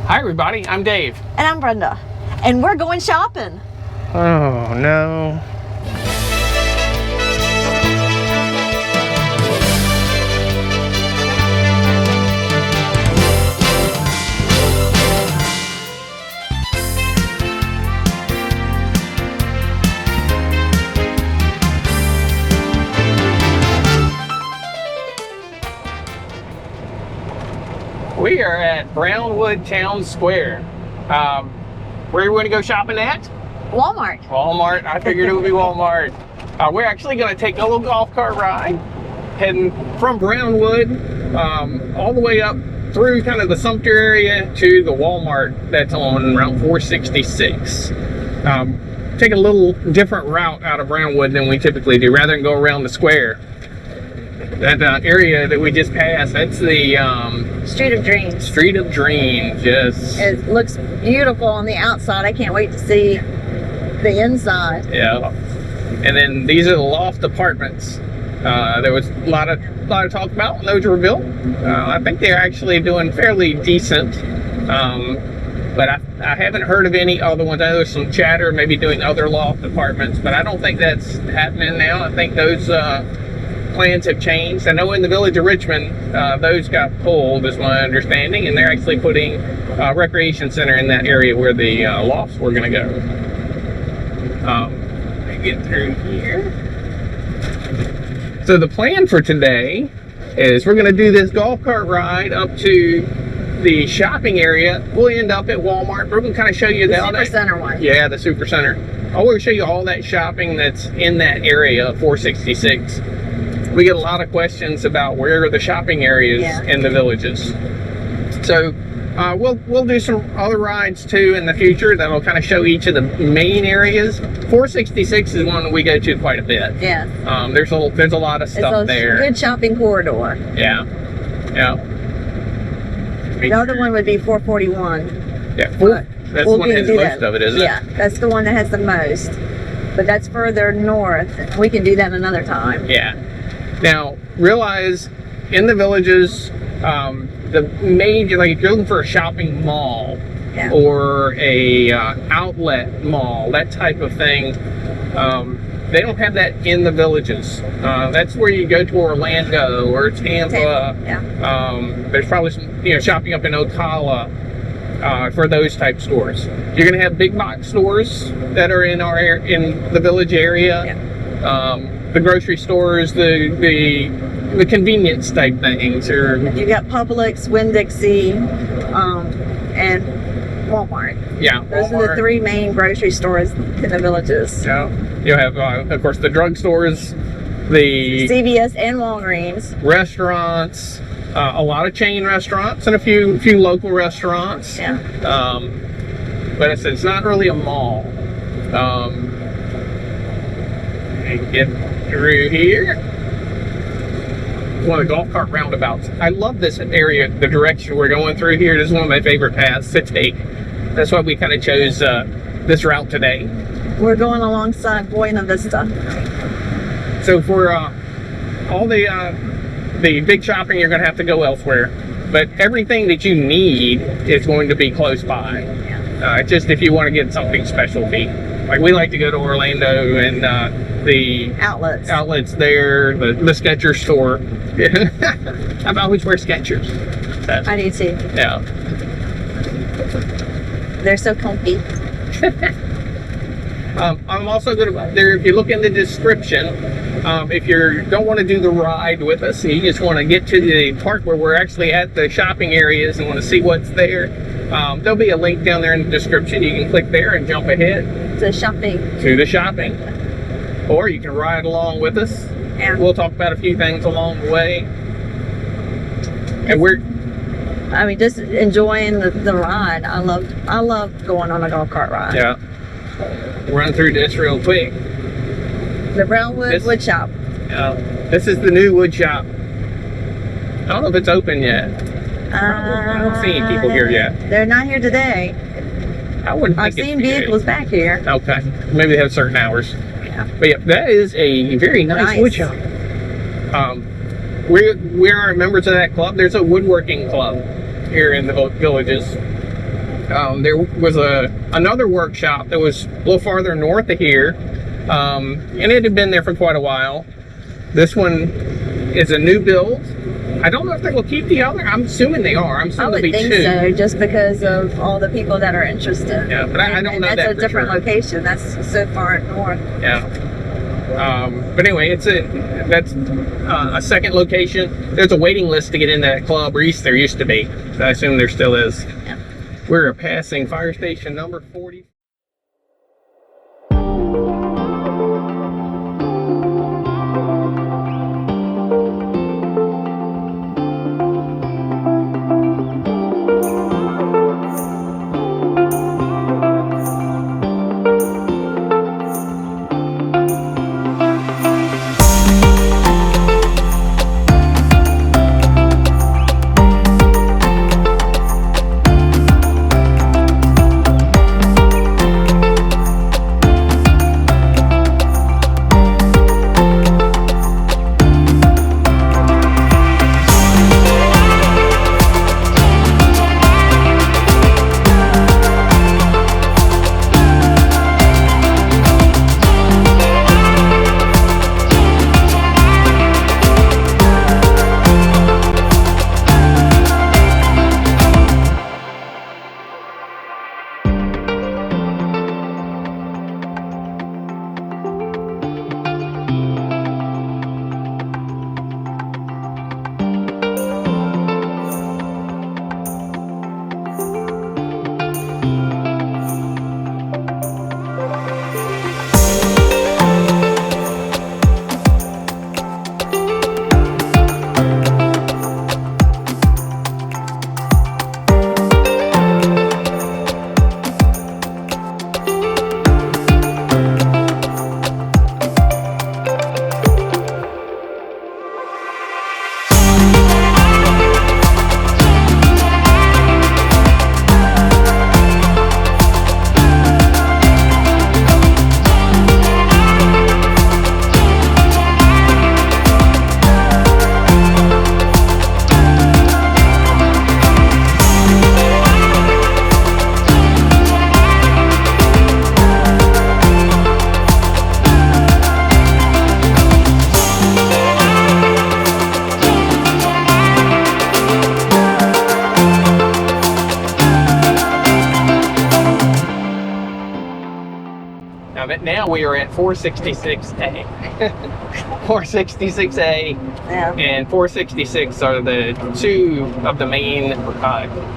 Hi everybody, I'm Dave. And I'm Brenda. And we're going shopping. Oh no. We are at Brownwood Town Square. Where are we going to go shopping at? Walmart. Walmart. I figured it would be Walmart. We're actually going to take a little golf cart ride, heading from Brownwood all the way up through kind of the Sumter area to the Walmart that's on Route 466. Take a little different route out of Brownwood than we typically do, rather than go around the square. That area that we just passed, that's the Street of Dreams. Street of Dreams, yes. It looks beautiful on the outside. I can't wait to see the inside. Yeah. And then these are the loft apartments. There was a lot of talk about when those were built. I think they're actually doing fairly decent. But I haven't heard of any other ones. I know there's some chatter, maybe doing other loft apartments, but I don't think that's happening now. I think those plans have changed. I know in the village of Richmond, those got pulled, is my understanding, and they're actually putting a recreation center in that area where the lofts were going to go. Let me get through here. So the plan for today is we're going to do this golf cart ride up to the shopping area. We'll end up at Walmart. We're going to kind of show you the Supercenter one. Yeah, the Supercenter. I will show you all that shopping that's in that area of 466. We get a lot of questions about where are the shopping areas in the villages. So we'll do some other rides too in the future that'll kind of show each of the main areas. 466 is one that we go to quite a bit. Yeah. There's a lot of stuff there. Good shopping corridor. Yeah. Yeah. The other one would be 441. Yeah. That's the one that has most of it, isn't it? Yeah, that's the one that has the most. But that's further north. We can do that another time. Yeah. Now, realize in the villages, the major, like if you're looking for a shopping mall or a outlet mall, that type of thing, they don't have that in the villages. That's where you go to Orlando or Tampa. There's probably some, shopping up in Ocala for those type stores. You're going to have big box stores that are in in the village area. The grocery stores, the convenience type things, or you got Publix, Winn-Dixie, and Walmart. Yeah, those are the three main grocery stores in the villages. Yeah, you have of course the drugstores, the CVS and Walgreens, restaurants, a lot of chain restaurants, and a few local restaurants. Yeah. But it's not really a mall. Get through here. One of the golf cart roundabouts. I love this area, the direction we're going through here. This is one of my favorite paths to take. That's why we kind of chose this route today. We're going alongside Buena Vista. So for all the big shopping, you're going to have to go elsewhere. But everything that you need is going to be close by. Just if you want to get something specialty. Like we like to go to Orlando and the outlets there, the Skechers store. I've always wear Skechers. I do too. Yeah. They're so comfy. I'm also going to, there, if you look in the description, if you don't want to do the ride with us, and you just want to get to the part where we're actually at the shopping areas and want to see what's there, there'll be a link down there in the description. You can click there and jump ahead to shopping. To the shopping. Or you can ride along with us. Yeah. We'll talk about a few things along the way. And just enjoying the ride. I love going on a golf cart ride. Yeah. Run through this real quick. The Brownwood Wood Shop. Yeah. This is the new wood shop. I don't know if it's open yet. I don't see any people here yet. They're not here today. I wouldn't think I've seen vehicles back here. Okay. Maybe they have certain hours. Yeah. But yeah, that is a very nice wood shop. We are members of that club. There's a woodworking club here in the villages. There was another workshop that was a little farther north of here, and it had been there for quite a while. This one is a new build. I don't know if they will keep the other. I'm assuming they are. I'm assuming I would there'll be think two. so, just because of all the people that are interested. Yeah, but I don't know that. That's a for different sure. location. That's so far north. Yeah. But anyway, that's a second location. There's a waiting list to get in that club, or at least there used to be. So I assume there still is. Yeah. We're passing fire station number 40. Now we are at 466A. 466A and 466 are the two of the main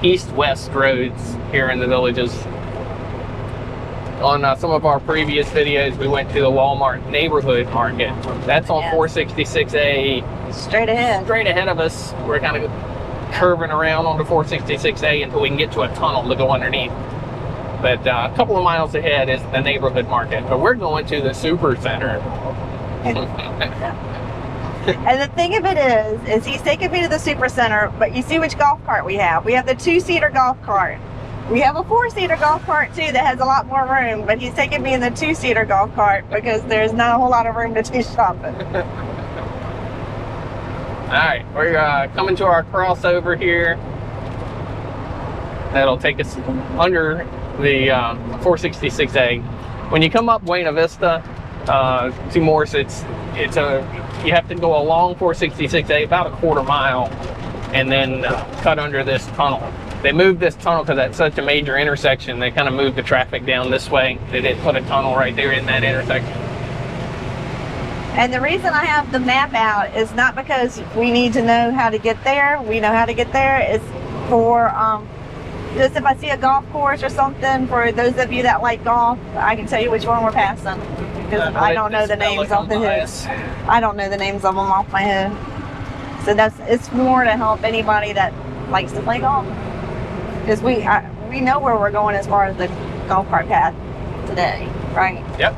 east-west roads here in the villages. On some of our previous videos, we went to the Walmart neighborhood market. That's on 466A. Straight ahead. Straight ahead of us. We're kind of curving around onto 466A until we can get to a tunnel to go underneath. But a couple of miles ahead is the neighborhood market. But we're going to the Supercenter. And the thing of it is he's taking me to the Supercenter, but you see which golf cart we have. We have the 2-seater golf cart. We have a 4-seater golf cart too that has a lot more room, but he's taking me in the 2-seater golf cart because there's not a whole lot of room to do shopping. All right, we're coming to our crossover here. That'll take us under the 466A. When you come up Buena Vista to Morse, you have to go along 466A about a quarter mile and then cut under this tunnel. They moved this tunnel because that's such a major intersection. They kind of moved the traffic down this way. They didn't put a tunnel right there in that intersection. And the reason I have the map out is not because we need to know how to get there. We know how to get there. It's for just if I see a golf course or something, for those of you that like golf, I can tell you which one we're passing. Because I don't know the names off the head. I don't know the names of them off my head. So it's more to help anybody that likes to play golf. Because we know where we're going as far as the golf cart path today, right? Yep.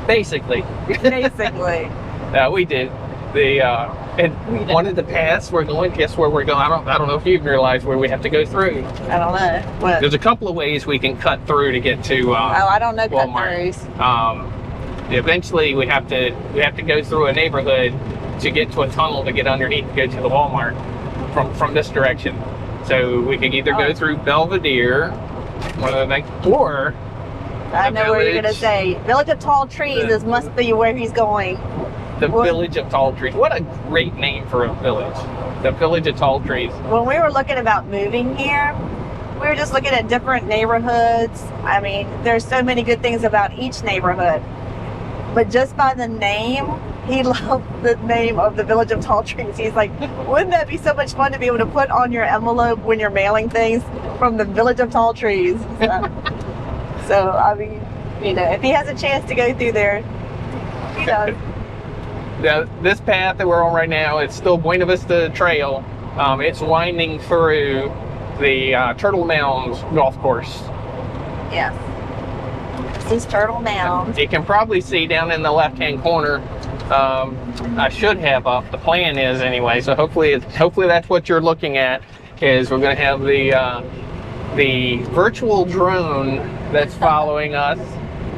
Basically. We did. And wanted to pass. We're going. Guess where we're going? I don't know if you've realized where we have to go through. I don't know. What? There's a couple of ways we can cut through to get to. I don't know Walmart. Cut throughs. Eventually, we have to go through a neighborhood to get to a tunnel to get underneath to go to the Walmart from this direction. So we could either go through Belvedere, one of the things, or I know where you're gonna say. Village of Tall Trees must be where he's going. The Village of Tall Trees. What a great name for a village. The Village of Tall Trees. When we were looking about moving here, we were just looking at different neighborhoods. I mean, there's so many good things about each neighborhood. But just by the name, he loved the name of the Village of Tall Trees. He's like, wouldn't that be so much fun to be able to put on your envelope when you're mailing things from the Village of Tall Trees? So, I mean, you know, if he has a chance to go through there, he does. This path that we're on right now, it's still Buena Vista Trail. It's winding through the Turtle Mounds golf course. Yes. This is Turtle Mound. You can probably see down in the left-hand corner. I should have up. The plan is anyway. So hopefully that's what you're looking at. Is we're going to have the virtual drone that's following us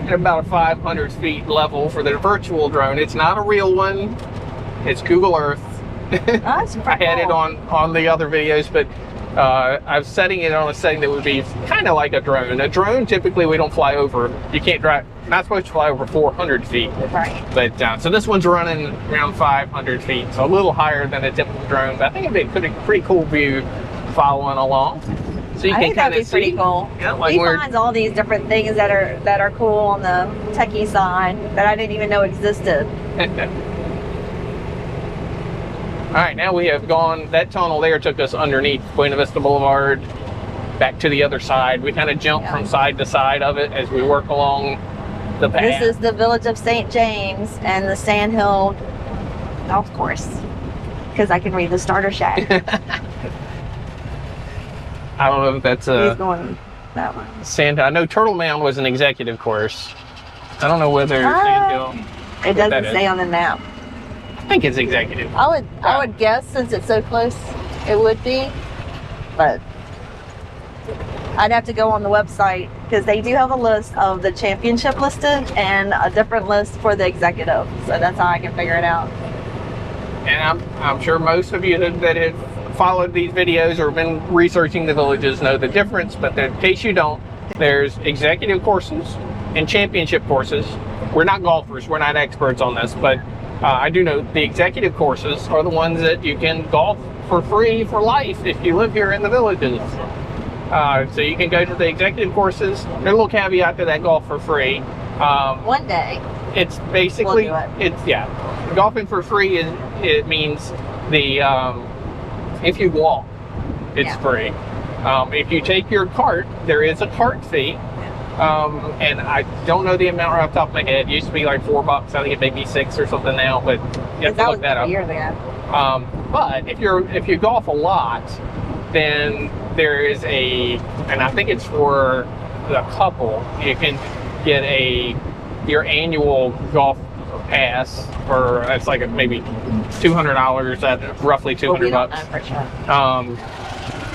at about a 500 feet level for the virtual drone. It's not a real one. It's Google Earth. That's I had it on the other videos, but I'm setting it on a setting that would be kind of like a drone. A drone, typically we don't fly over. You can't drive, not supposed to fly over 400 feet. Right. But so this one's running around 500 feet, so a little higher than a typical drone. But I think it'd be a pretty cool view following along. So you I think that'd be pretty cool. Yeah, like he finds all these different things that are cool on the techie side that I didn't even know existed. All right, now we have gone, that tunnel there took us underneath Buena Vista Boulevard, back to the other side. We kind of jump from side to side of it as we work along the path. This is the Village of St. James and the Sand Hill Golf Course, because I can read the starter shack. I don't know if that's He's going that one. I know Turtle Mound was an executive course. I don't know whether Sand Hill. It doesn't say on the map. I think it's executive. I would guess, since it's so close, it would be, but I'd have to go on the website because they do have a list of the championship listed and a different list for the executive. So that's how I can figure it out. And I'm sure most of you that have followed these videos or been researching the villages know the difference, but in case you don't, there's executive courses and championship courses. We're not golfers, we're not experts on this, but I do know the executive courses are the ones that you can golf for free for life if you live here in the villages. So you can go to the executive courses. There's a little caveat to that, golf for free. One day. It's basically, we'll do it. Golfing for free it means if you walk, it's free. If you take your cart, there is a cart fee. And I don't know the amount right off the top of my head. It used to be like $4. I think it may be $6 or something now, but you have to look that up. Years ago. But if you golf a lot, then there is and I think it's for the couple. You can get your annual golf pass for it's like maybe $200 at roughly $200. We don't know for sure.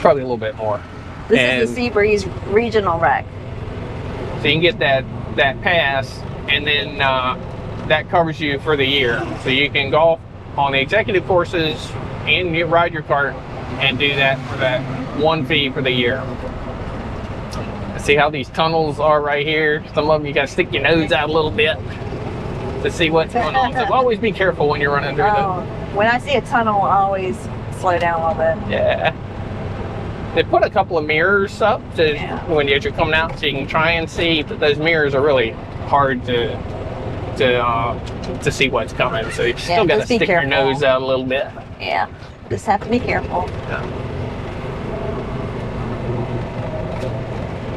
Probably a little bit more. This is the Seabreeze Regional Rec. So you can get that pass, and then that covers you for the year. So you can golf on the executive courses and you ride your cart and do that for that one fee for the year. See how these tunnels are right here? Some of them you gotta stick your nose out a little bit to see what's going on. So always be careful when you're running through them. When I see a tunnel, I always slow down a little bit. Yeah. They put a couple of mirrors up to when you're coming out, so you can try and see. But those mirrors are really hard to see what's coming. So you still got to stick your nose out a little bit. Yeah, just have to be careful. Yeah.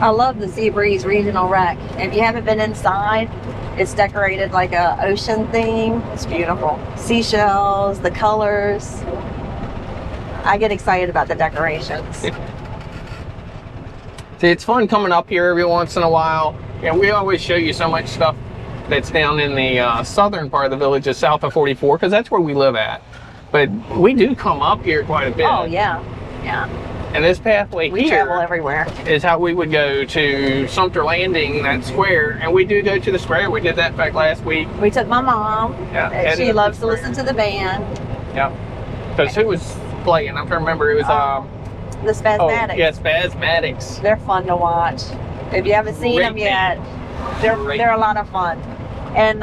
I love the Seabreeze Regional Rec. If you haven't been inside, it's decorated like a ocean theme. It's beautiful. Seashells, the colors. I get excited about the decorations. See, it's fun coming up here every once in a while. And we always show you so much stuff that's down in the southern part of the village, just south of 44, because that's where we live at. But we do come up here quite a bit. Oh, yeah. Yeah. And this pathway we travel everywhere. Is how we would go to Sumter Landing, that square. And we do go to the square. We did that back last week. We took my mom. Yeah. She loves to listen to the band. Yeah. Because who was playing? I'm trying to remember. It was the Spasmatics. Oh, yeah, Spasmatics. They're fun to watch. If you haven't seen them yet, they're a lot of fun. And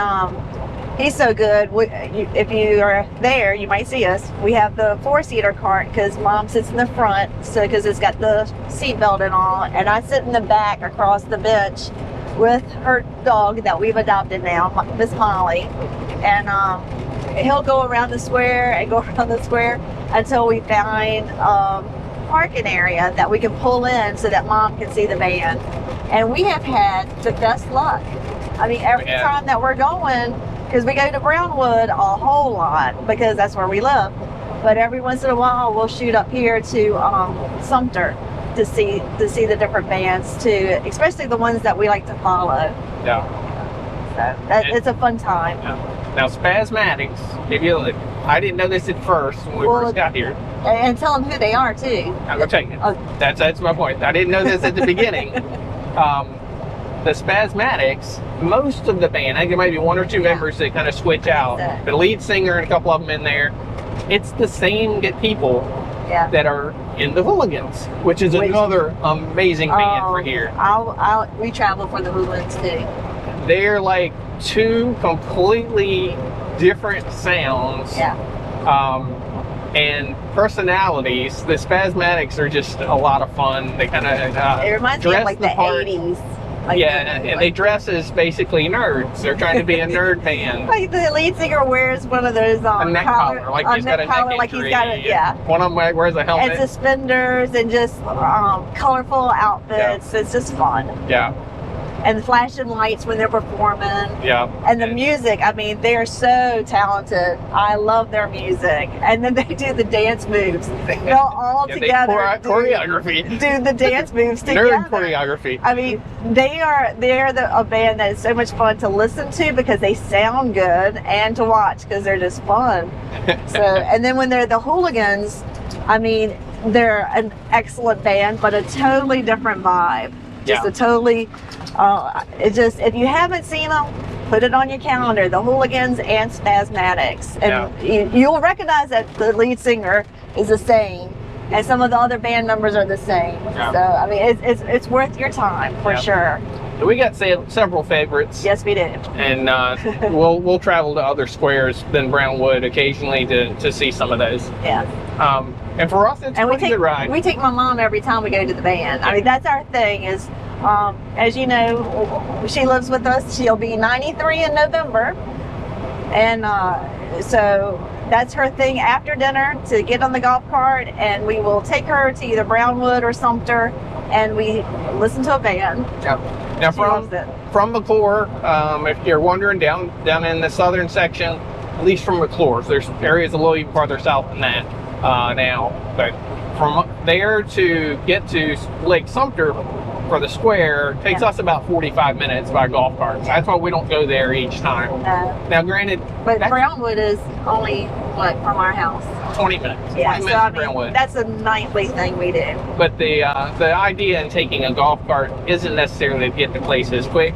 he's so good. If you are there, you might see us. We have the 4-seater cart because Mom sits in the front, so because it's got the seat belt and all, and I sit in the back across the bench with her dog that we've adopted now, Miss Molly, and he'll go around the square and go around the square until we find a parking area that we can pull in so that Mom can see the band. And we have had the best luck. I mean, every time that we're going, because we go to Brownwood a whole lot because that's where we live, but every once in a while we'll shoot up here to Sumter to see the different bands too, especially the ones that we like to follow. Yeah. So it's a fun time. Yeah. Now Spasmatics, I didn't know this at first when we first got here. And tell them who they are too. I'm gonna take it. That's my point. I didn't know this at the beginning. The Spasmatics, most of the band, I think there might be 1 or 2 members that kind of switch out. The lead singer and a couple of them in there, it's the same people that are in the Hooligans, which is another amazing band for here. We travel for the Hooligans too. They're like 2 completely different sounds. And personalities. The Spasmatics are just a lot of fun. They kind of it reminds me of like the 80s. Like and they dress as basically nerds. They're trying to be a nerd band. Like the lead singer wears one of those a neck collar, like he's got a neck injury. Like he's got a, One of them wears a helmet. And suspenders and just colorful outfits. It's just fun. Yeah. And flashing lights when they're performing. Yeah. And the music, I mean, they're so talented. I love their music. And then they do the dance moves. They'll all together choreography. Do the dance moves together. Nerd choreography. I mean, they're a band that is so much fun to listen to because they sound good and to watch because they're just fun. So, and then when they're the Hooligans, I mean, they're an excellent band, but a totally different vibe. Just a totally, if you haven't seen them, put it on your calendar, the Hooligans and Spasmatics. And you'll recognize that the lead singer is the same, and some of the other band members are the same. Yeah. So, I mean, it's worth your time for sure. So we got several favorites. Yes, we do. And we'll travel to other squares than Brownwood occasionally to see some of those. Yeah. And for us, it's a pretty good ride. We take my mom every time we go to the band. I mean, that's our thing is, as you know, she lives with us. She'll be 93 in November. And so that's her thing after dinner to get on the golf cart, and we will take her to either Brownwood or Sumter, and we listen to a band. Yeah. Now from McClure, if you're wondering, down in the southern section, at least from McClure, so there's areas a little even farther south than that now, but from there to get to Lake Sumter for the square takes us about 45 minutes by golf cart. That's why we don't go there each time. Now granted, but Brownwood is only from our house 20 minutes. Yeah, 20 so minutes I mean, Brownwood. that's a nightly thing we do. But the idea in taking a golf cart isn't necessarily to get to places quick.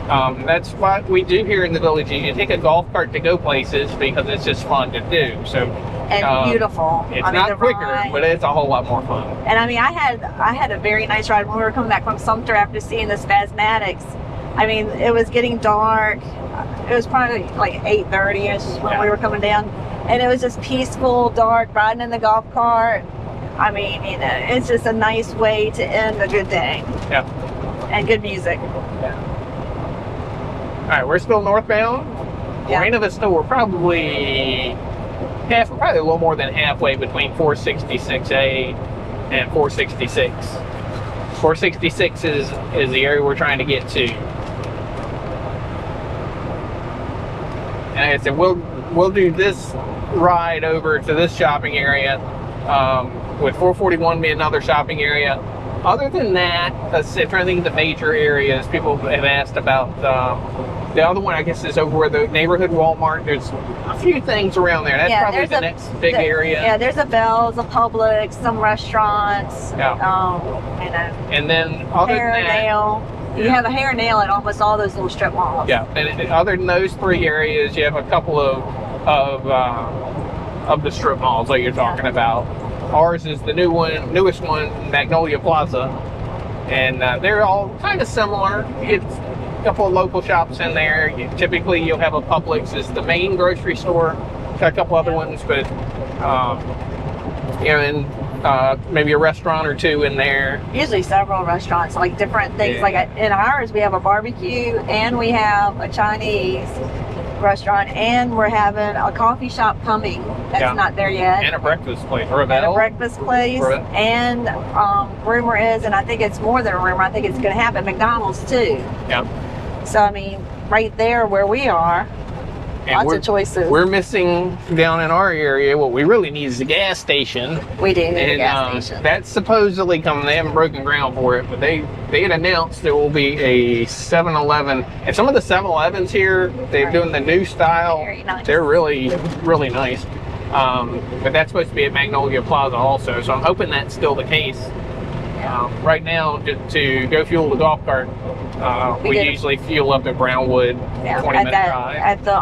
That's what we do here in the village. You take a golf cart to go places because it's just fun to do. So and beautiful. It's not quicker, but it's a whole lot more fun. And I mean, I had a very nice ride when we were coming back from Sumter after seeing the Spasmatics. I mean, it was getting dark. It was probably like 8:30ish when we were coming down, and it was just peaceful, dark, riding in the golf cart. I mean, you know, it's just a nice way to end a good day. Yeah. And good music. Yeah. All right, we're still northbound. Yeah. Right of us, we're probably a little more than halfway between 466A and 466. 466 is the area we're trying to get to. And like I said, we'll do this ride over to this shopping area, with 441 being another shopping area. Other than that, I'm trying to think of the major areas people have asked about. The other one, I guess, is over where the neighborhood Walmart. There's a few things around there. That's probably the next big area. Yeah, there's a Bell's, a Publix, some restaurants. Yeah. You know. And then other hair than that, nail. You have a hair and nail at almost all those little strip malls. Yeah. And other than those three areas, you have a couple of the strip malls that you're talking about. Ours is the newest one, Magnolia Plaza, and they're all kind of similar. It's a couple of local shops in there. Typically, you'll have a Publix as the main grocery store. Got a couple other ones, but and maybe a restaurant or two in there. Usually several restaurants, like different things. Yeah. Like in ours, we have a barbecue and we have a Chinese restaurant, and we're having a coffee shop coming that's not there yet, and a breakfast place, and rumor is, and I think it's more than a rumor, I think it's going to happen, McDonald's too. So I mean, right there where we are, and lots of choices. We're missing down in our area. What we really need is a gas station. We do need a gas station. That's supposedly coming. They haven't broken ground for it, but they had announced there will be a 7-Eleven. And some of the 7-Elevens here, they're doing the new style. Very nice. They're really, really nice. But that's supposed to be at Magnolia Plaza also. So I'm hoping that's still the case. Right now, to go fuel the golf cart, we usually fuel up at Brownwood, 20-minute drive. At the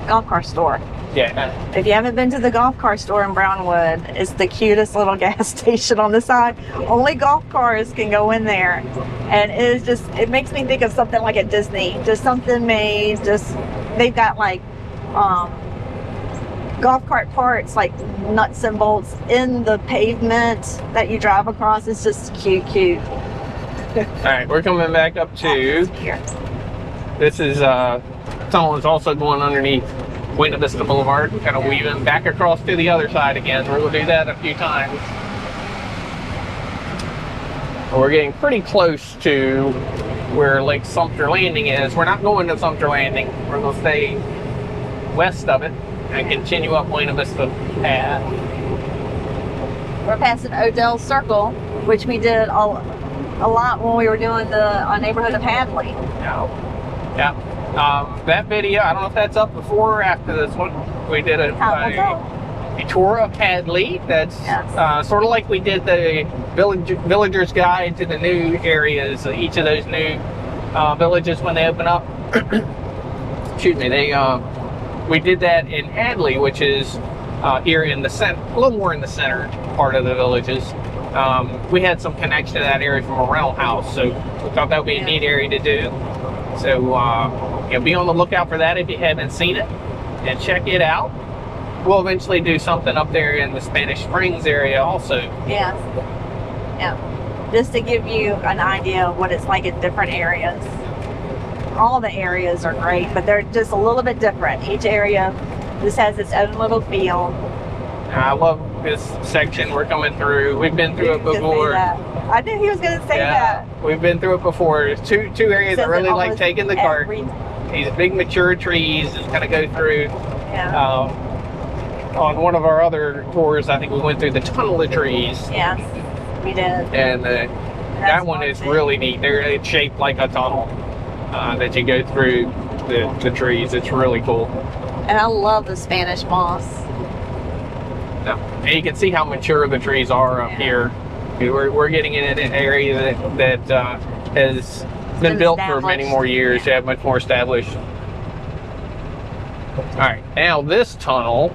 golf cart store. Yeah. If you haven't been to the golf cart store in Brownwood, it's the cutest little gas station on the side. Only golf cars can go in there. And it makes me think of something like at Disney. Just something made, they've got like golf cart parts, like nuts and bolts in the pavement that you drive across. It's just cute. All right, we're coming back up to here. This is tunnel is also going underneath Buena Vista Boulevard, kind of weaving back across to the other side again. We're going to do that a few times. We're getting pretty close to where Lake Sumter Landing is. We're not going to Sumter Landing. We're going to stay west of it and continue up Buena Vista path. We're passing Odell Circle, which we did a lot when we were doing the neighborhood of Hadley. Yeah. That video, I don't know if that's up before or after this one. We did a tour of Hadley. That's sort of like we did the Villager's Guide to the new areas, each of those new villages when they open up. Excuse me. We did that in Hadley, which is here in the center, a little more in the center part of the villages. We had some connection to that area from a rental house, so we thought that would be a neat area to do. So be on the lookout for that if you haven't seen it, and check it out. We'll eventually do something up there in the Spanish Springs area also. Yeah. Just to give you an idea of what it's like in different areas. All the areas are great, but they're just a little bit different. Each area just has its own little feel. I love this section we're coming through. We've been through it before. I knew he was going to say that. We've been through it before. There's two areas I really like taking the cart. These big mature trees and kind of go through. On one of our other tours, I think we went through the tunnel of trees. Yes, we did. And that one is really neat. It's shaped like a tunnel that you go through the trees. It's really cool. And I love the Spanish moss. And you can see how mature the trees are up here. We're getting in an area that has been built for many more years. Yeah, much more established. All right, now this tunnel,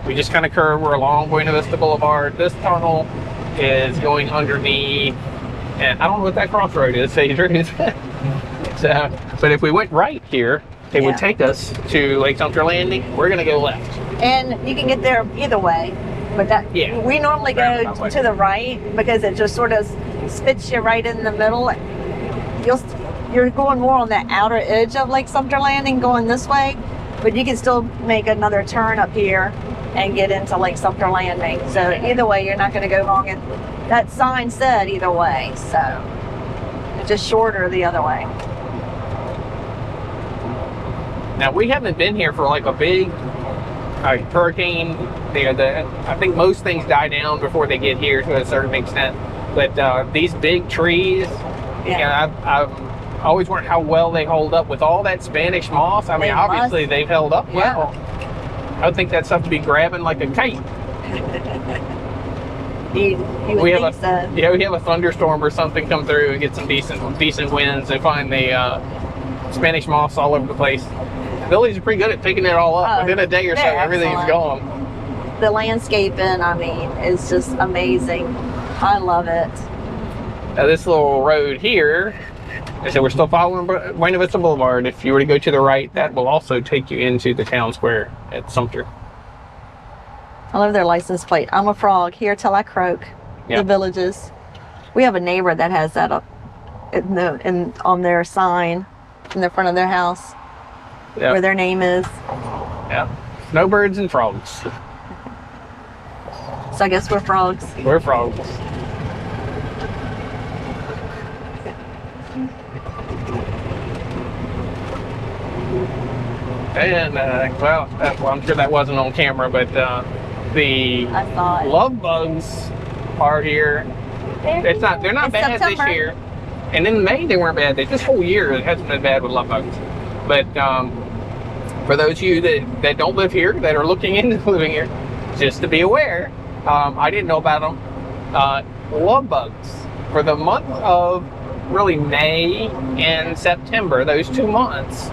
we just kind of curve. We're along Buena Vista Boulevard. This tunnel is going underneath, and I don't know what that crossroad is, Adrian. But if we went right here, it would take us to Lake Sumter Landing. We're going to go left. And you can get there either way. But we normally go to the right because it just sort of spits you right in the middle. You're going more on the outer edge of Lake Sumter Landing going this way, but you can still make another turn up here and get into Lake Sumter Landing. So either way, you're not going to go wrong. And that sign said either way, so it's just shorter the other way. Now we haven't been here for like a big hurricane. I think most things die down before they get here to a certain extent. But these big trees, I've always wondered how well they hold up with all that Spanish moss. I mean, obviously they've held up well. I would think that stuff to be grabbing like a kite. You we have a thunderstorm or something come through and get some decent winds and find the Spanish moss all over the place. Billy's pretty good at picking it all up. Within a day or so, everything's gone. the landscaping, I mean, is just amazing. I love it. Now this little road here, so we're still following Buena Vista Boulevard. If you were to go to the right, that will also take you into the town square at Sumter. I love their license plate. I'm a frog here till I croak. Yep. The Villages. We have a neighbor that has that up on their sign in the front of their house, Yep. where their name is. Yeah. Snowbirds and frogs. So I guess we're frogs. We're frogs. And well, I'm sure that wasn't on camera, but the I saw it. love bugs are here. They're not It's bad September. this year. And in May they weren't bad. This whole year it hasn't been bad with love bugs. But for those of you that don't live here, that are looking into living here, just to be aware, I didn't know about them. Love bugs for the month of really May and September, those 2 months.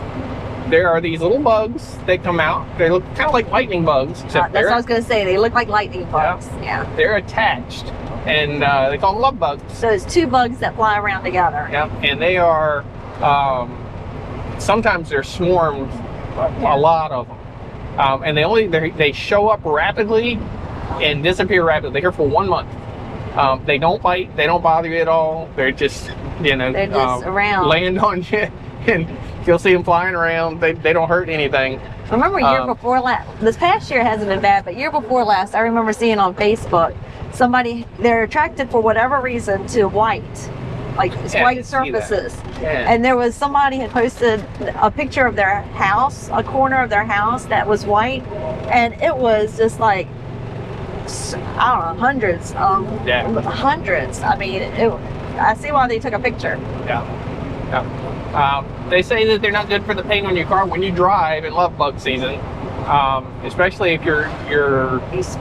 There are these little bugs that come out. They look kind of like lightning bugs. Except That's what I was going to say. They look like lightning bugs. Yeah. They're attached, and they call them love bugs. So it's two bugs that fly around together. Yeah, and they are, sometimes they're swarmed, a lot of them. And they show up rapidly and disappear rapidly. They're here for 1 month. They don't bite, they don't bother you at all. They're just, They're just around. land on you, and you'll see them flying around. They don't hurt anything. I remember year before last, this past year hasn't been bad, but year before last, I remember seeing on Facebook, they're attracted for whatever reason to white, like white surfaces. Yeah. And there was somebody had posted a picture of their house, a corner of their house that was white, and it was just like, I don't know, hundreds. Hundreds. I mean, I see why they took a picture. Yeah. They say that they're not good for the paint on your car when you drive in love bug season, especially if you're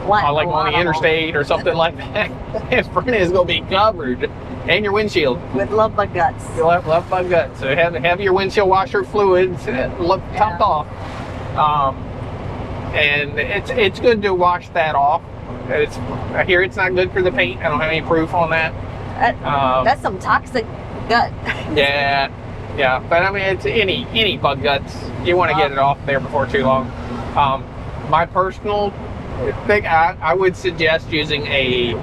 like on the interstate or something like that. If Brenda is going to be covered, and your windshield with love bug guts. You'll have love bug guts. So have your windshield washer fluids topped off, and it's good to wash that off. I hear it's not good for the paint. I don't have any proof on that. That's some toxic gut. Yeah, but I mean, it's any bug guts. You want to get it off there before too long. My personal thing, I would suggest using a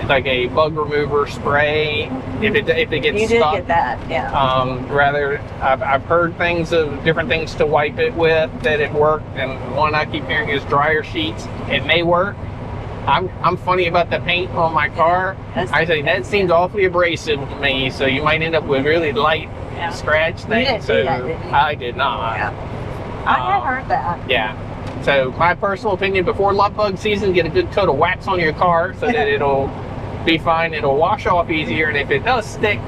bug remover spray if it gets stuck. You did get that, yeah. Rather, I've heard different things to wipe it with that it worked, and one I keep hearing is dryer sheets. It may work. I'm funny about the paint on my car. I say that seems awfully abrasive to me, so you might end up with really light scratch things. You didn't do that, did you? I did not. Yeah. I have heard that. Yeah. So my personal opinion, before love bug season, get a good coat of wax on your car so that it'll be fine. It'll wash off easier, and if it does stick,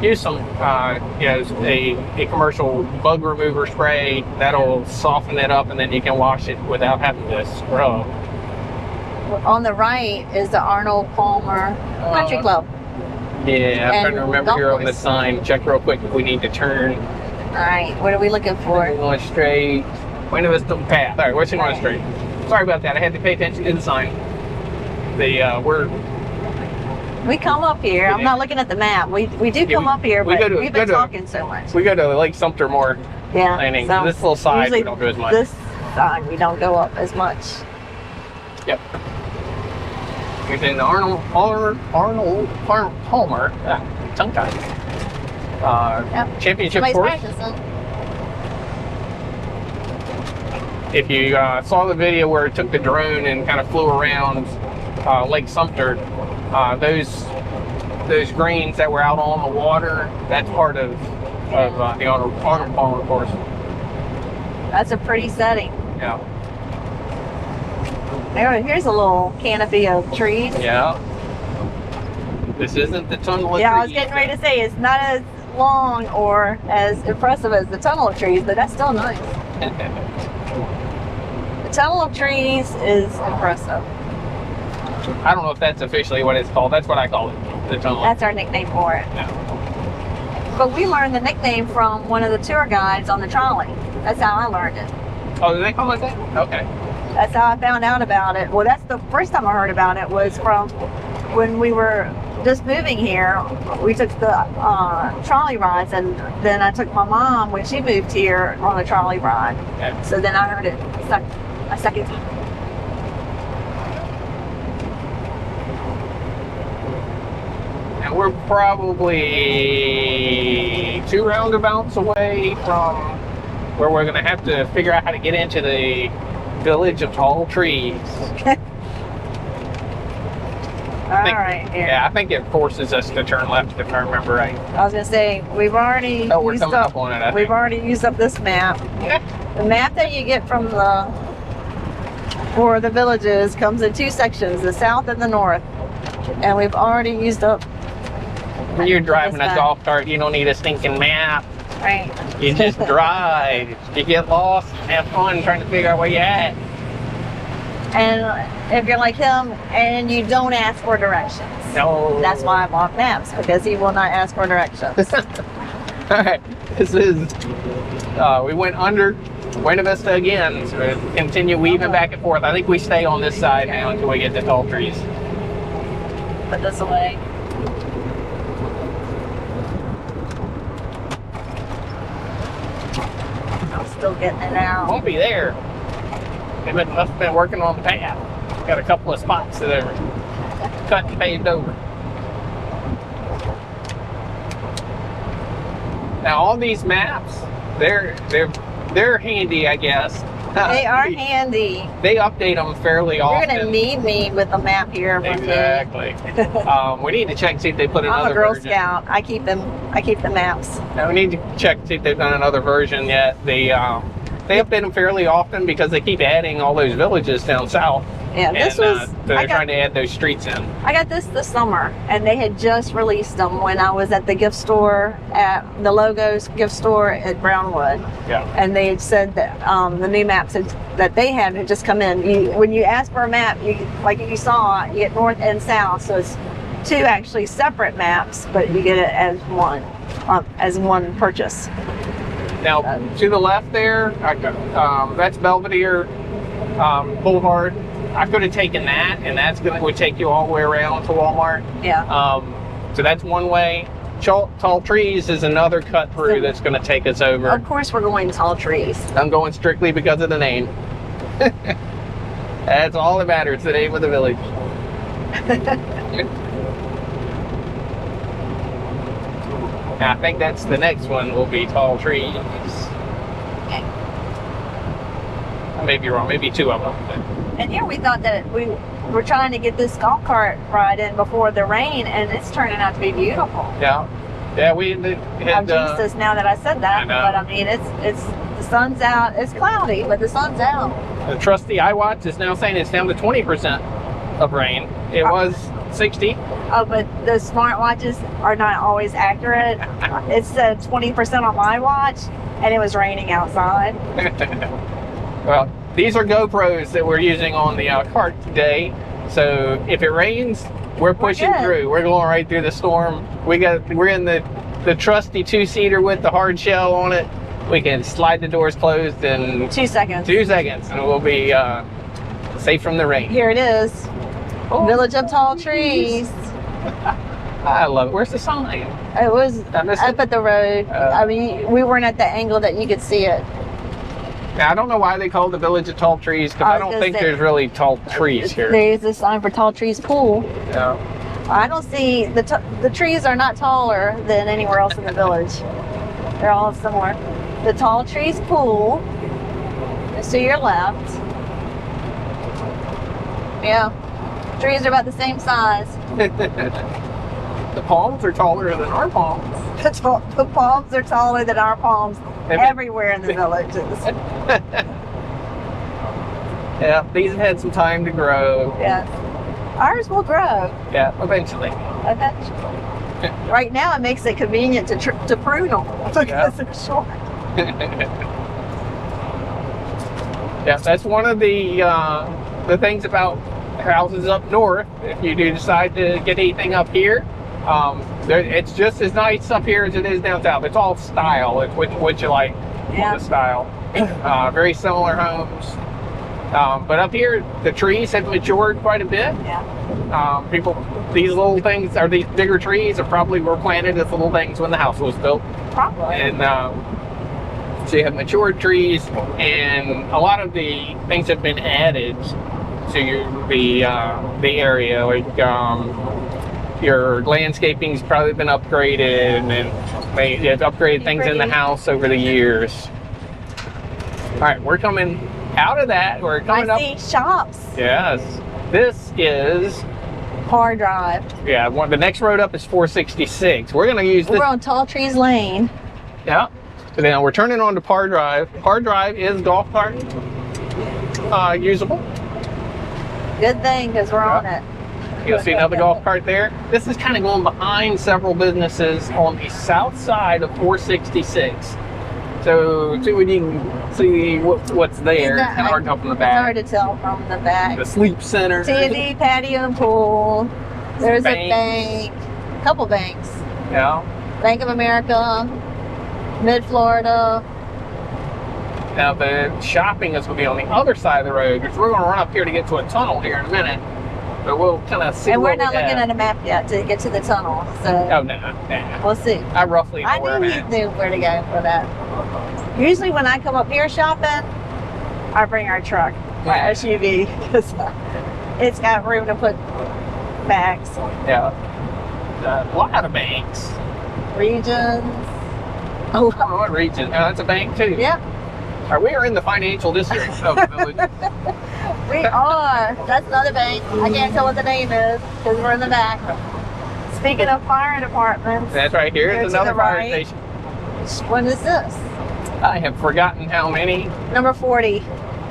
use some a commercial bug remover spray. That'll soften it up, and then you can wash it without having to scrub. On the right is the Arnold Palmer Country Club. Yeah, I'm trying to remember here on the course. sign. Check real quick if we need to turn. All right, what are we looking for? We're going straight. Buena Vista path. All right, we're going straight. Sorry about that. I had to pay attention to the sign. We come up here. I'm not looking at the map. We do come up here, but we've been talking so much. We go to Lake Sumter more. Yeah. Landing. So This little side we don't do as much. This side we don't go up as much. Yep. Here's in the Arnold Palmer tongue tie. Championship Somebody's course. practicing. If you saw the video where it took the drone and kind of flew around Lake Sumter, those greens that were out on the water, that's part of the Arnold Palmer course. That's a pretty setting. Yeah. Here's a little canopy of trees. Yeah. This isn't the tunnel of trees. I was getting ready to say it's not as long or as impressive as the tunnel of trees, but that's still nice. The tunnel of trees is impressive. I don't know if that's officially what it's called. That's what I call it. The tunnel. That's our nickname for it. Yeah. But we learned the nickname from one of the tour guides on the trolley. That's how I learned it. Oh, do they call it that? Okay. That's how I found out about it. Well, that's the first time I heard about it was from when we were just moving here. We took the trolley rides, and then I took my mom when she moved here on a trolley ride. Okay. So then I heard it a second time. And we're probably 2 roundabouts away from where we're going to have to figure out how to get into the village of tall trees. Yeah. I think it forces us to turn left if I remember right. I was gonna say we've already We're coming up on it. We've already used up this map. Yeah. The map that you get from for the villages comes in 2 sections, the south and the north, and we've already used up. When you're driving a golf cart, you don't need a stinking map. Right. You just drive. You get lost and have fun trying to figure out where you're at. And if you're like him and you don't ask for directions. No. That's why I bought maps, because he will not ask for directions. All right. This is, we went under Buena Vista again. So we'll continue weaving back and forth. I think we stay on this side now until we get to tall trees. Put this away. I'm still getting it out. Won't be there. They must have been working on the path. Got a couple of spots that are cut and paved over. Now all these maps, they're handy, I guess. They are handy. They update them fairly often. You're gonna need me with a map here. Exactly. We need to check and see if they put another I'm a Girl version. Scout. I keep the maps. Now we need to check and see if they've done another version yet. They update them fairly often because they keep adding all those villages down south. Yeah, this was. They're trying to add those streets in. I got this summer, and they had just released them when I was at the gift store at the Logos gift store at Brownwood. Yeah. And they had said that the new maps that they had just come in. When you ask for a map, like you saw, you get north and south. So it's 2 actually separate maps, but you get it as one purchase. Now to the left there, that's Belvedere Boulevard. I could have taken that, and would take you all the way around to Walmart. Yeah. So that's one way. Tall Trees is another cut through that's going to take us over. Of course, we're going Tall Trees. I'm going strictly because of the name. That's all that matters, the name of the village. I think that's the next one will be Tall Trees. Okay. I may be wrong, maybe 2 of them. And here we thought that we were trying to get this golf cart ride in before the rain, and it's turning out to be beautiful. Yeah, we I'm had. Jesus now that I said that, I know. but I mean it's the sun's out. It's cloudy, but the sun's out. The trusty iWatch is now saying it's down to 20% of rain. It was 60. Oh, but the smartwatches are not always accurate. It said 20% on my watch, and it was raining outside. Well, these are GoPros that we're using on the cart today. So if it rains, we're pushing through. We're going right through the storm. We're in the trusty 2-seater with the hard shell on it. We can slide the doors closed in 2 seconds. 2 seconds, and we'll be safe from the rain. Here it is. Oh, Village of Tall Trees. I love it. Where's the sign? It was I missed up it. at the road. I mean, we weren't at the angle that you could see it. Now, I don't know why they call it the Village of Tall Trees, because I don't think there's really tall trees here. There's a sign for Tall Trees Pool. Yeah. I don't see the trees are not taller than anywhere else in the village. They're all similar. The Tall Trees Pool is to your left. Yeah, trees are about the same size. The palms are taller than our palms. The palms are taller than our palms everywhere in the villages. Yeah, these have had some time to grow. Yes. Ours will grow. Yeah, eventually. Eventually. Right now, it makes it convenient to prune them because they're short. Yeah, that's one of the things about houses up north. If you do decide to get anything up here, it's just as nice up here as it is down south. It's all style. It's what you like. Yeah. The style. Very similar homes. But up here, the trees have matured quite a bit. Yeah. These little things, or these bigger trees, probably were planted as little things when the house was built. Probably. And so you have matured trees, and a lot of the things have been added to the area. Like your landscaping's probably been upgraded, and they've upgraded things in the house over the years. All right, we're coming out of that. We're coming up. I see shops. Yes, this is Par Drive. Yeah, the next road up is 466. We're gonna use this. We're on Tall Trees Lane. Yeah. So now we're turning on to Par Drive. Par Drive is golf cart usable. Good thing, because we're on it. You'll see another golf cart there. This is kind of going behind several businesses on the south side of 466. So see when you can see what's there. It's kind of hard to tell from the back. It's hard to tell from the back. The sleep center. TV, patio, and pool. There's a bank. A couple banks. Yeah. Bank of America. Mid-Florida. Now the shopping is going to be on the other side of the road, because we're going to run up here to get to a tunnel here in a minute. But we'll kind of see. And we're not looking at a map yet to get to the tunnel. So oh no. We'll see. I roughly know where I'm at. I knew where to go for that. Usually when I come up here shopping, I bring our truck, my SUV, because it's got room to put bags. Yeah. A lot of banks. Regions. Oh, what region? Oh, that's a bank too. Yeah. We are in the financial district of the village. We are. That's another bank. I can't tell what the name is because we're in the back. Speaking of fire departments. That's right here. It's another fire station. Which one is this? I have forgotten how many. Number 40.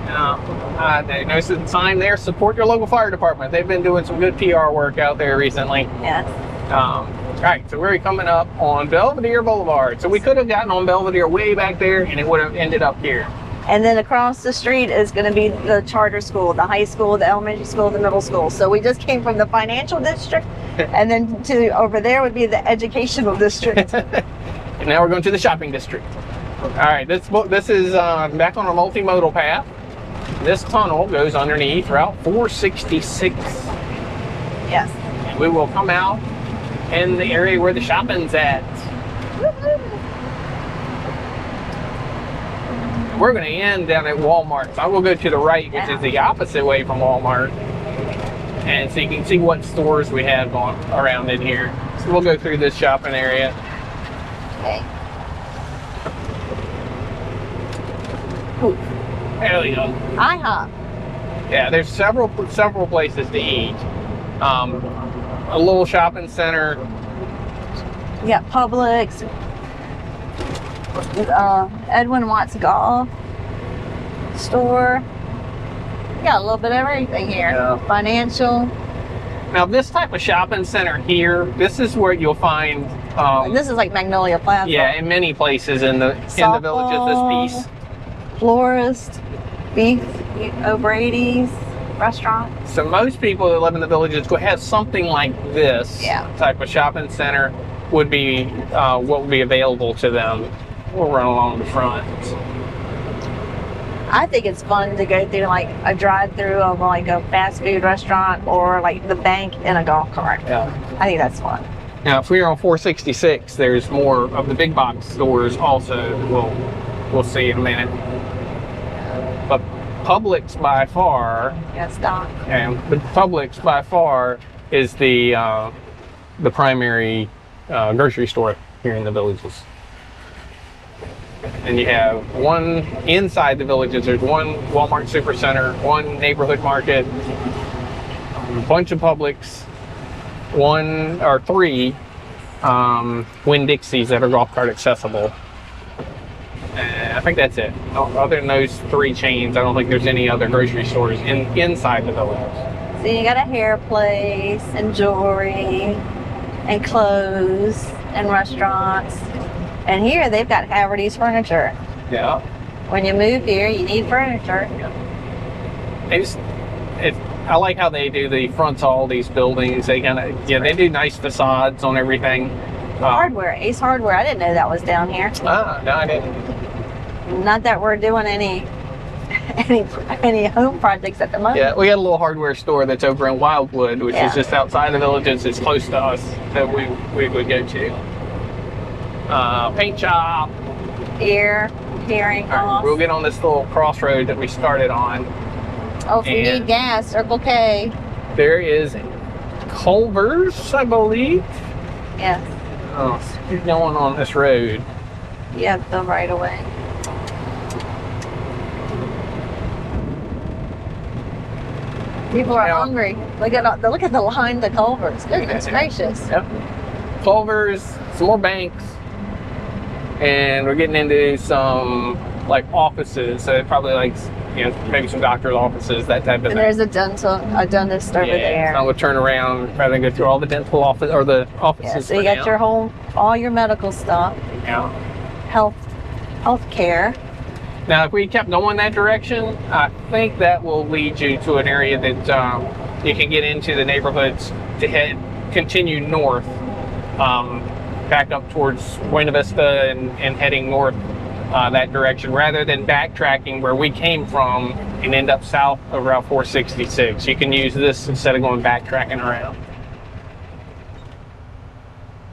Notice the sign there, support your local fire department. They've been doing some good PR work out there recently. Yes. All right, so we're coming up on Belvedere Boulevard. So we could have gotten on Belvedere way back there, and it would have ended up here. And then across the street is going to be the charter school, the high school, the elementary school, the middle school. So we just came from the financial district, and then to over there would be the educational district. And now we're going to the shopping district. All right, this is back on a multimodal path. This tunnel goes underneath Route 466. Yes. And we will come out in the area where the shopping's at. We're going to end down at Walmart. So I will go to the right, which is the opposite way from Walmart. And so you can see what stores we have around in here. So we'll go through this shopping area. Okay. Ooh, there we go. IHOP. Yeah, there's several places to eat. A little shopping center. You got Publix. Edwin Watts Golf Store. You got a little bit of everything here. Yeah. Financial. Now this type of shopping center here, this is where you'll find. This is like Magnolia Plaza. Yeah, in many places in the village is this piece. Florist, Beef O'Brady's restaurant. So most people that live in the villages will have something like this type of shopping center would be what would be available to them. We'll run along the front. I think it's fun to go through like a drive-through of like a fast food restaurant or like the bank in a golf cart. Yeah. I think that's fun. Now if we're on 466, there's more of the big box stores also we'll see in a minute. But Publix by far, Yes, Doc. but Publix by far is the primary grocery store here in the villages. And you have one inside the villages. There's one Walmart Supercenter, one neighborhood market, a bunch of Publix, one or three Winn-Dixies that are golf cart accessible. I think that's it. Other than those three chains, I don't think there's any other grocery stores inside the village. So you got a hair place and jewelry and clothes and restaurants. And here they've got Haverty's furniture. Yeah. When you move here, you need furniture. I like how they do the fronts of all these buildings. They they do nice facades on everything. Hardware, Ace Hardware. I didn't know that was down here. No, I didn't. Not that we're doing any any home projects at the moment. Yeah, we got a little hardware store that's over in Wildwood, which is just outside the villages. It's close to us that we would go to. Paint shop. Hearing loss. We'll get on this little crossroad that we started on. Oh, if you need gas, Circle K. There is Culver's, I believe. Yes. Oh, who's going on this road? You have the right of way. People are hungry. Look at the line to Culver's. Goodness gracious. Yep. Culver's, some more banks, and we're getting into some like offices. So probably like maybe some doctor's offices, that type of thing. And there's a dentist over there. So I would turn around rather than go through all the dental office or the offices. Yeah, so you got your all your medical stuff. Yeah. Health care. Now, if we kept going that direction, I think that will lead you to an area that you can get into the neighborhoods to continue north, back up towards Buena Vista and heading north that direction, rather than backtracking where we came from and end up south of Route 466. You can use this instead of going backtracking around.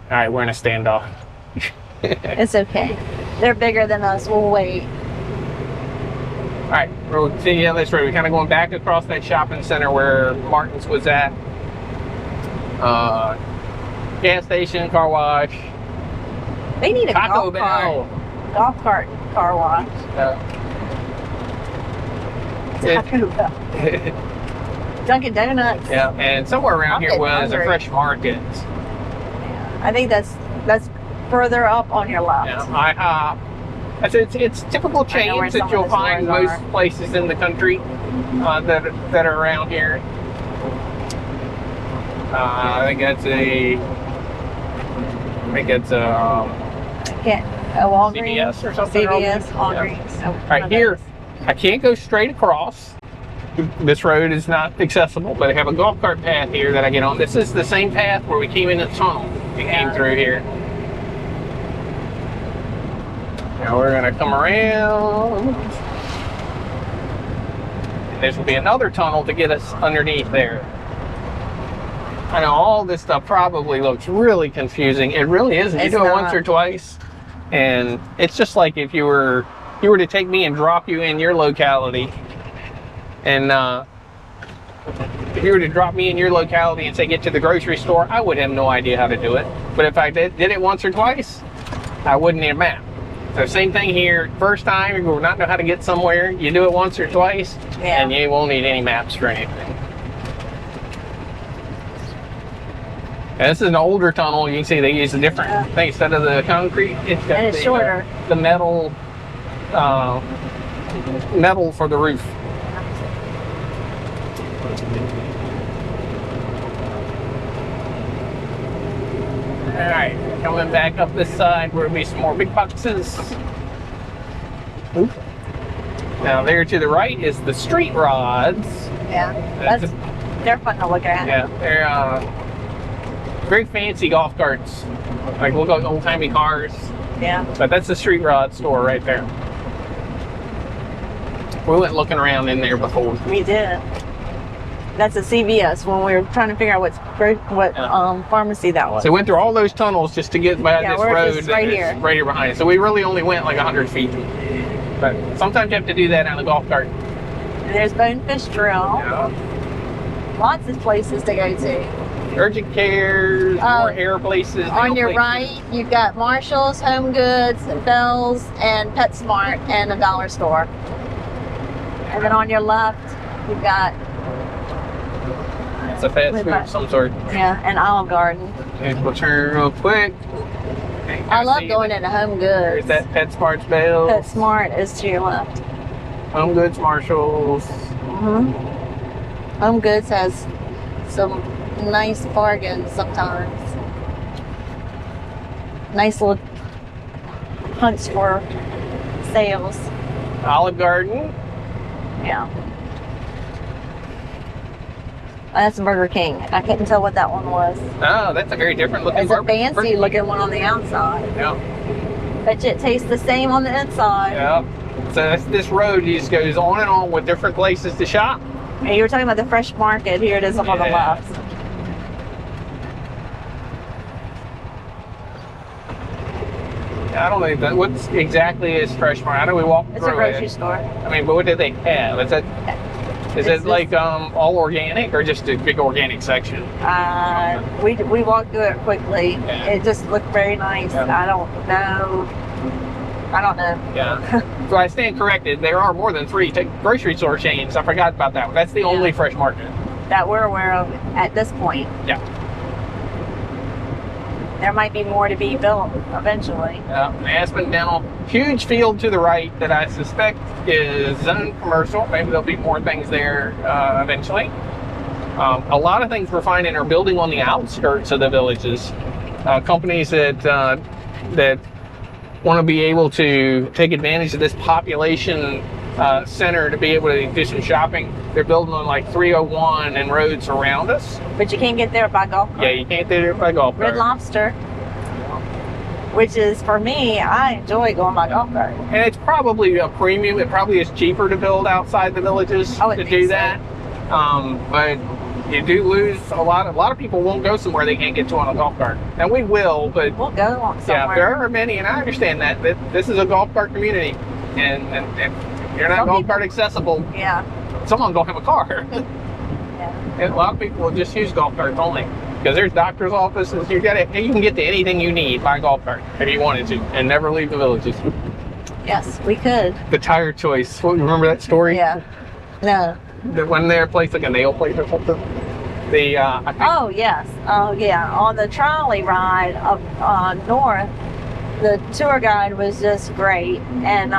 All right, we're in a standoff. It's okay. They're bigger than us. We'll wait. All right, we'll see this road. We're kind of going back across that shopping center where Martin's was at. Gas station, car wash. They need a Taco golf cart. Golf cart car wash. Taco Bell. Dunkin' Donuts. Yeah, and somewhere around here was a fresh market. Yeah, I think that's further up on your left. Yeah, IHOP. It's typical chains that you'll find most places in the country that are around here. I think it's Walgreens. CVS or something. CVS, Walgreens. Yeah. All right, here I can't go straight across. This road is not accessible, but I have a golf cart path here that I get on. This is the same path where we came in the tunnel. We came through here. Now we're gonna come around. And there's gonna be another tunnel to get us underneath there. I know all this stuff probably looks really confusing. It really isn't. You do it once or twice, and it's just like if you were to take me and drop you in your locality, and if you were to drop me in your locality and say get to the grocery store, I would have no idea how to do it. But if I did it once or twice, I wouldn't need a map. So same thing here. First time you will not know how to get somewhere. You do it once or twice, and you won't need any maps for anything. And this is an older tunnel. You can see they use a different thing instead of the concrete. It's got shorter. The metal for the roof. All right, coming back up this side where we some more big boxes. Oop. Now there to the right is the street rods. Yeah, they're fun to look at. Yeah, they're very fancy golf carts. Like look like old-timey cars. Yeah. But that's the street rod store right there. We went looking around in there before. We did. That's a CVS when we were trying to figure out what pharmacy that was. So we went through all those tunnels just to get by this road just right here behind. So we really only went like 100 feet. But sometimes you have to do that on a golf cart. And there's Bonefish Drill. Yeah. Lots of places to go to. Urgent cares, more hair places. On your right, you've got Marshall's, Home Goods, Bell's, and PetSmart, and a dollar store. And then on your left, you've got it's a fast food of some sort. Yeah, and Olive Garden. Okay, we'll turn real quick. I love going into Home Goods. There's that PetSmart's Bell. PetSmart is to your left. Home Goods, Marshalls. Home Goods has some nice bargains sometimes. Nice little hunts for sales. Olive Garden. Yeah. That's Burger King. I couldn't tell what that one was. Oh, that's a very different looking It's a fancy looking one on the outside. Yeah. Bet you it tastes the same on the inside. Yeah. So this road just goes on and on with different places to shop. And you were talking about the fresh market. Here it is on the left. I don't know that what exactly is fresh market. I know we walked It's through a grocery it. store. I mean, but what do they have? Is it like all organic or just a big organic section? We walked through it quickly. Yeah. It just looked very nice. Yeah. I don't know. Yeah. So I stand corrected. There are more than 3 grocery store chains. I forgot about that one. That's the only fresh market that we're aware of at this point. Yeah. There might be more to be built eventually. Aspen Dental, huge field to the right that I suspect is zone commercial. Maybe there'll be more things there eventually. A lot of things we're finding are building on the outskirts of the villages. Companies that want to be able to take advantage of this population center to be able to do some shopping. They're building on like 301 and roads around us. But you can't get there by golf cart. Yeah, you can't get there by golf cart. Red Lobster, which is, for me, I enjoy going by golf cart. And it's probably a premium. It probably is cheaper to build outside the villages to do that. But you do lose a lot of people won't go somewhere they can't get to on a golf cart. And we will, but we'll go somewhere. Yeah, there are many, and I understand that this is a golf cart community, and if you're not golf cart accessible, someone don't have a car. And a lot of people will just use golf carts only because there's doctor's offices. You can get to anything you need by golf cart if you wanted to, and never leave the villages. Yes, we could. The tire choice. Remember that story? Yeah. No. When they're placed like a nail place or something. Oh yes. Oh yeah. On the trolley ride up north, the tour guide was just great, and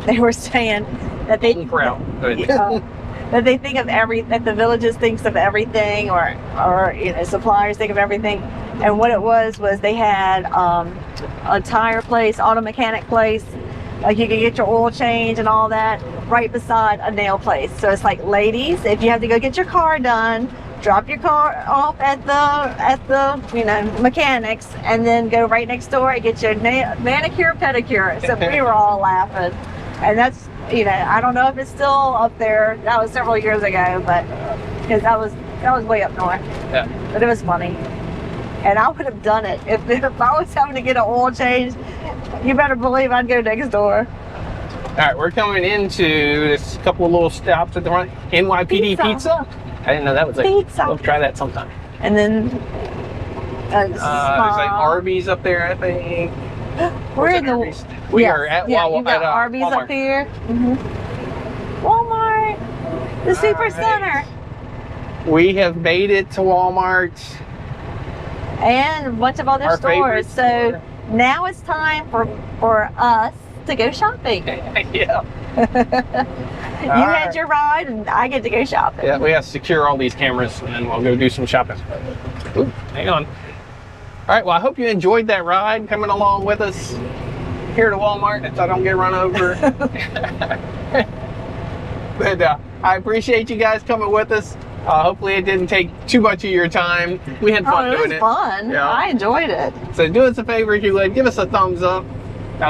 they were saying that they that they think of that the villages thinks of everything, or suppliers think of everything. And what it was they had a tire place, auto mechanic place, like you could get your oil change and all that right beside a nail place. So it's like, ladies, if you have to go get your car done, drop your car off at the mechanics, and then go right next door and get your manicure, pedicure. So we were all laughing, and that's, I don't know if it's still up there. That was several years ago, but because that was way up north. Yeah. But it was funny, and I would have done it if I was having to get an oil change. You better believe I'd go next door. All right, we're coming into this couple of little stops at the front. NYPD Pizza. I didn't know that was pizza. We'll try that sometime. And then there's like Arby's up there, I think. We're in the Arby's? We are at Walmart. You got Arby's Walmart. up here. Mm-hmm. Walmart, the Supercenter. We have made it to Walmart and a bunch of other stores. So now it's time for us to go shopping. Yeah. You had your ride, and I get to go shopping. Yeah, we have to secure all these cameras, and then we'll go do some shopping. Ooh, hang on. All right, well, I hope you enjoyed that ride coming along with us here to Walmart, so I don't get run over. But I appreciate you guys coming with us. Hopefully it didn't take too much of your time. We had fun doing it. It was fun. Yeah. I enjoyed it. So do us a favor, if you would, give us a thumbs up.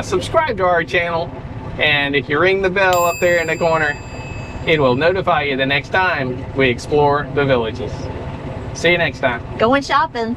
Subscribe to our channel. And if you ring the bell up there in the corner, it will notify you the next time we explore the villages. See you next time. Going shopping.